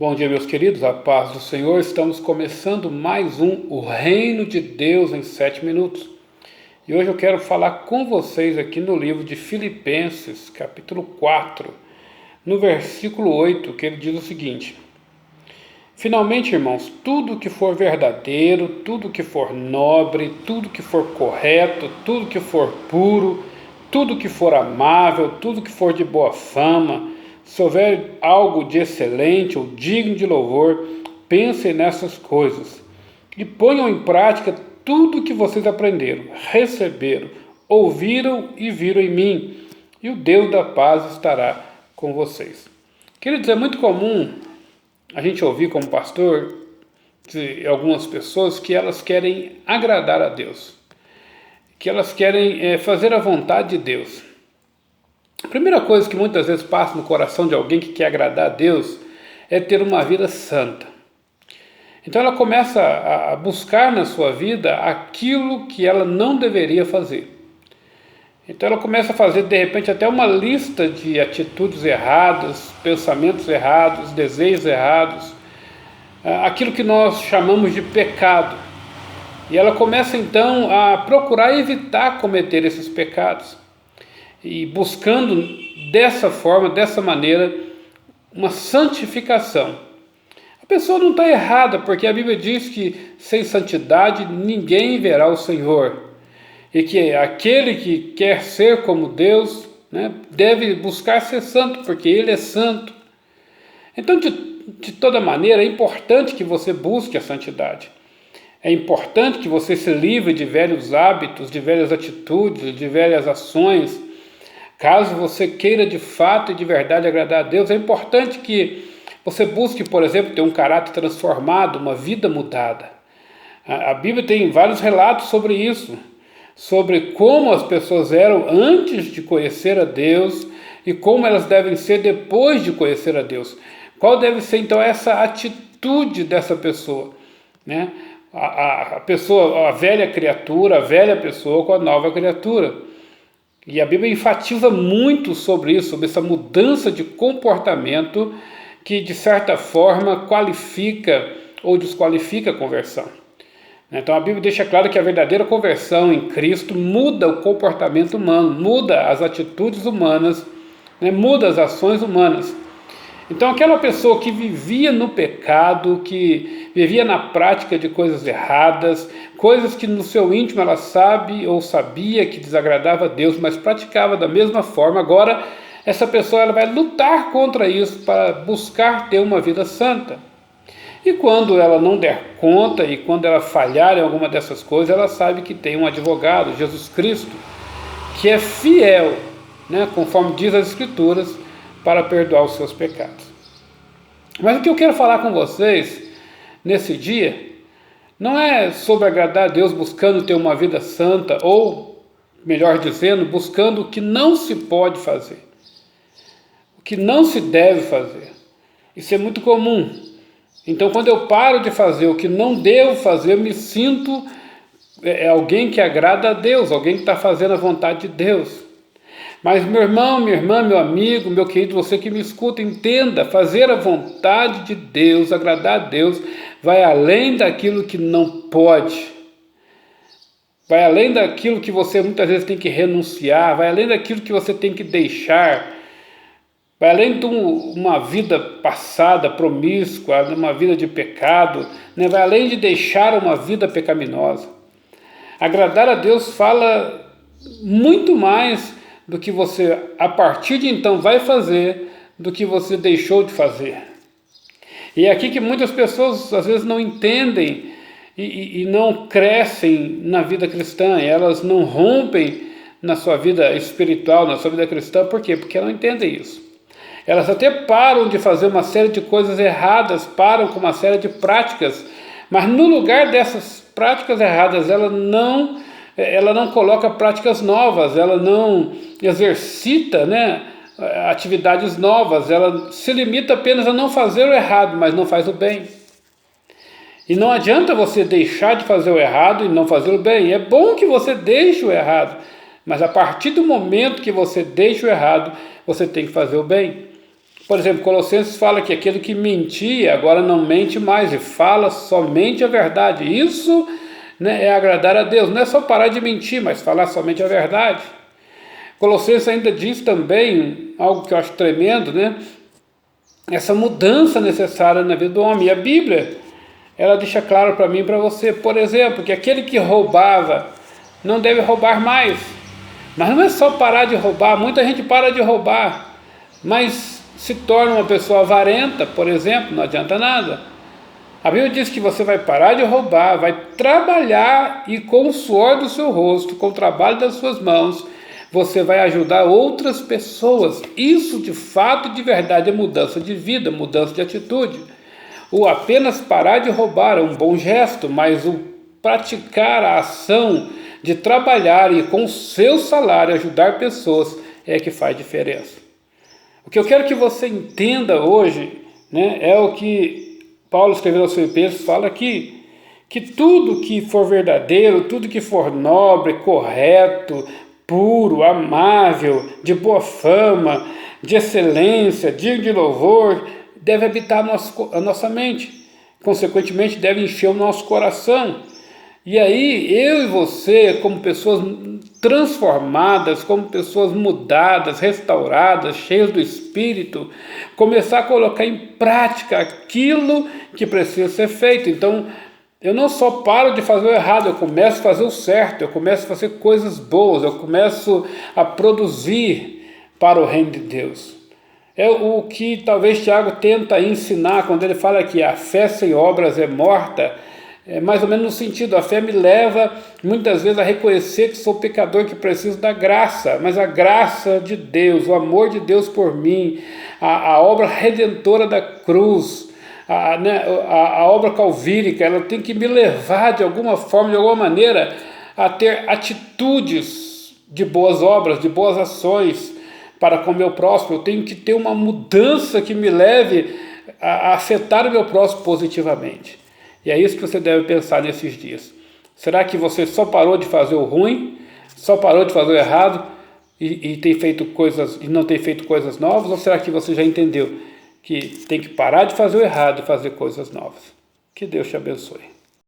Bom dia, meus queridos, a paz do Senhor. Estamos começando mais O Reino de Deus em 7 minutos. E hoje eu quero falar com vocês aqui no livro de Filipenses, capítulo 4, no versículo 8, que ele diz o seguinte: Finalmente, irmãos, tudo que for verdadeiro, tudo que for nobre, tudo que for correto, tudo que for puro, tudo que for amável, tudo que for de boa fama, se houver algo de excelente ou digno de louvor, pensem nessas coisas e ponham em prática tudo o que vocês aprenderam, receberam, ouviram e viram em mim, e o Deus da paz estará com vocês. Queridos, é muito comum a gente ouvir como pastor de algumas pessoas que elas querem agradar a Deus, que elas querem fazer a vontade de Deus. A primeira coisa que muitas vezes passa no coração de alguém que quer agradar a Deus é ter uma vida santa. Então ela começa a buscar na sua vida aquilo que ela não deveria fazer. Então ela começa a fazer de repente até uma lista de atitudes erradas, pensamentos errados, desejos errados, aquilo que nós chamamos de pecado. E ela começa então a procurar evitar cometer esses pecados. E buscando dessa forma, dessa maneira, uma santificação. A pessoa não está errada, porque a Bíblia diz que sem santidade ninguém verá o Senhor. E que aquele que quer ser como Deus, deve buscar ser santo, porque Ele é santo. Então, de toda maneira, é importante que você busque a santidade. É importante que você se livre de velhos hábitos, de velhas atitudes, de velhas ações. Caso você queira de fato e de verdade agradar a Deus, é importante que você busque, por exemplo, ter um caráter transformado, uma vida mudada. A Bíblia tem vários relatos sobre isso, sobre como as pessoas eram antes de conhecer a Deus e como elas devem ser depois de conhecer a Deus. Qual deve ser então essa atitude dessa pessoa, né? A pessoa, a velha criatura, a velha pessoa com a nova criatura. E a Bíblia enfatiza muito sobre isso, sobre essa mudança de comportamento que, de certa forma, qualifica ou desqualifica a conversão. Então a Bíblia deixa claro que a verdadeira conversão em Cristo muda o comportamento humano, muda as atitudes humanas, muda as ações humanas. Então aquela pessoa que vivia no pecado, que vivia na prática de coisas erradas, coisas que no seu íntimo ela sabe ou sabia que desagradava a Deus, mas praticava da mesma forma, agora essa pessoa ela vai lutar contra isso para buscar ter uma vida santa. E quando ela não der conta e quando ela falhar em alguma dessas coisas, ela sabe que tem um advogado, Jesus Cristo, que é fiel, conforme diz as Escrituras, para perdoar os seus pecados. Mas o que eu quero falar com vocês nesse dia não é sobre agradar a Deus buscando ter uma vida santa, ou, melhor dizendo, buscando o que não se pode fazer, o que não se deve fazer. Isso é muito comum. Então, quando eu paro de fazer o que não devo fazer, eu me sinto alguém que agrada a Deus, alguém que está fazendo a vontade de Deus. Mas meu irmão, minha irmã, meu amigo, meu querido, você que me escuta, entenda, fazer a vontade de Deus, agradar a Deus, vai além daquilo que não pode, vai além daquilo que você muitas vezes tem que renunciar, vai além daquilo que você tem que deixar, vai além de uma vida passada, promíscua, uma vida de pecado, vai além de deixar uma vida pecaminosa. Agradar a Deus fala muito mais do que você, a partir de então, vai fazer, do que você deixou de fazer. E é aqui que muitas pessoas, às vezes, não entendem e não crescem na vida cristã, elas não rompem na sua vida espiritual, na sua vida cristã. Por quê? Porque elas não entendem isso. Elas até param de fazer uma série de coisas erradas, param com uma série de práticas, mas no lugar dessas práticas erradas, ela não coloca práticas novas, ela não exercita atividades novas, ela se limita apenas a não fazer o errado, mas não faz o bem. E não adianta você deixar de fazer o errado e não fazer o bem. É bom que você deixe o errado, mas a partir do momento que você deixa o errado, você tem que fazer o bem. Por exemplo, Colossenses fala que aquele que mentia agora não mente mais e fala somente a verdade. Isso, né, é agradar a Deus. Não é só parar de mentir, mas falar somente a verdade. Colossenses ainda diz também algo que eu acho tremendo, né? Essa mudança necessária na vida do homem. E a Bíblia, ela deixa claro para mim e para você, por exemplo, que aquele que roubava não deve roubar mais. Mas não é só parar de roubar, muita gente para de roubar, mas se torna uma pessoa avarenta, por exemplo, não adianta nada. A Bíblia diz que você vai parar de roubar, vai trabalhar e com o suor do seu rosto, com o trabalho das suas mãos, você vai ajudar outras pessoas. Isso de fato e de verdade é mudança de vida, mudança de atitude. O apenas parar de roubar é um bom gesto, mas o praticar a ação de trabalhar e com o seu salário ajudar pessoas é que faz diferença. O que eu quero que você entenda hoje, né, é o que Paulo escreveu aos Filipenses, fala aqui, que tudo que for verdadeiro, tudo que for nobre, correto, puro, amável, de boa fama, de excelência, digno de louvor, deve habitar a nossa mente. Consequentemente, deve encher o nosso coração. E aí, eu e você, como pessoas transformadas, como pessoas mudadas, restauradas, cheias do Espírito, começar a colocar em prática aquilo que precisa ser feito. Então, eu não só paro de fazer o errado, eu começo a fazer o certo, eu começo a fazer coisas boas, eu começo a produzir para o reino de Deus. É o que talvez Tiago tenta ensinar quando ele fala que a fé sem obras é morta. É mais ou menos no sentido, a fé me leva muitas vezes a reconhecer que sou pecador, que preciso da graça, mas a graça de Deus, o amor de Deus por mim, a obra redentora da cruz, a obra calvírica, ela tem que me levar de alguma forma, de alguma maneira, a ter atitudes de boas obras, de boas ações para com o meu próximo. Eu tenho que ter uma mudança que me leve a afetar o meu próximo positivamente. E é isso que você deve pensar nesses dias. Será que você só parou de fazer o ruim, só parou de fazer o errado e tem feito coisas e não tem feito coisas novas? Ou será que você já entendeu que tem que parar de fazer o errado e fazer coisas novas? Que Deus te abençoe.